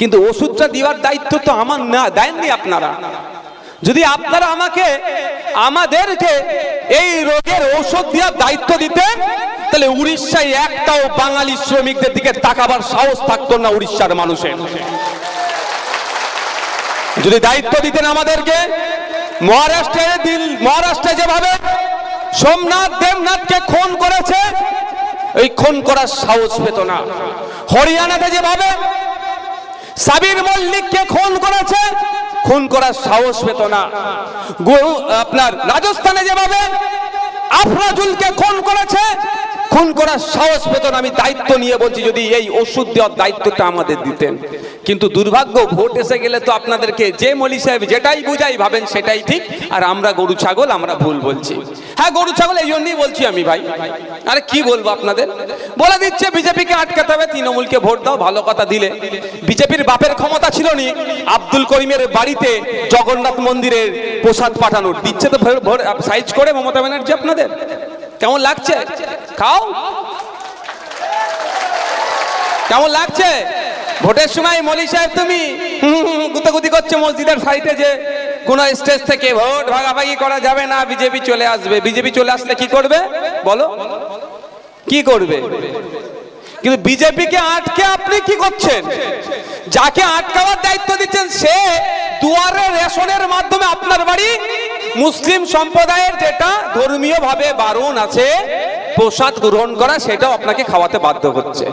কিন্তু ওষুধটা দেওয়ার দায়িত্ব তো আমার না, দেননি আপনারা। যদি আপনারা আমাদেরকে এই রোগের ওষুধ দেওয়ার দায়িত্ব দিতেন, তাহলে উড়িষ্যায় একটাও বাঙালি শ্রমিকদের দিকে তাকাবার সাহস থাকতো না উড়িষ্যার মানুষের। যদি দায়িত্ব দিতেন আমাদেরকে, মহারাষ্ট্রে যেভাবে সোমনাথ দেবনাথকে খুন করেছে, ওই খুন করার সাহস পেত না। হরিয়ানাতে যেভাবে সাবির মল্লিককে খুন করেছে, খুন করার সাহস পেত না। আপনার রাজস্থানে যেভাবে আফরাজুলকে খুন করেছে, খুন করার সাহস পেত না। আমি দায়িত্ব নিয়ে বলছি, যদি এই ওষুধ দেওয়ার দায়িত্বটা আমাদের দিতেন। কিন্তু দুর্ভাগ্য, ভোট এসে গেলে তো আপনাদেরকে যে মলি সাহেব যেটাই বুঝাই ভাবেন সেটাই ঠিক, আর আমরা গরু ছাগল, আমরা ভুল বলছি। হ্যাঁ, গরু ছাগল এই জন্যই বলছি আমি ভাই। আরে কি বলবো আপনাদের, বলে দিচ্ছে বিজেপিকে আটকাতে হবে, তৃণমূলকে ভোট দাও। ভালো কথা দিলে, বিজেপির বাপের ক্ষমতা ছিল নি আব্দুল করিমের বাড়িতে জগন্নাথ মন্দিরের প্রসাদ পাঠানোর, দিচ্ছে তো সাইজ করে মমতা ব্যানার্জি। আপনাদের কেমন লাগছে? খাও, কেমন লাগছে? ভোটের সময় মলি সাহেব তুমি গুতাগুতি করছে মসজিদের সাইডে, যে কোন স্টেজ থেকে ভোট ভাগাভাগি করা যাবে না, বিজেপি চলে আসবে। বিজেপি চলে আসলে কি করবে বলো, কি করবে? কিন্তু বিজেপিকে আটকে আপনি কি করছেন? যাকে আটকাবার দায়িত্ব দিচ্ছেন সে দুয়ারে রেশনের মাধ্যমে আপনার বাড়ি মুসলিম সম্প্রদায়ের যেটা ধর্মীয় ভাবে বারণ আছে প্রসাদ গ্রহণ করা, সেটাও আপনাকে খাওয়াতে বাধ্য হচ্ছে।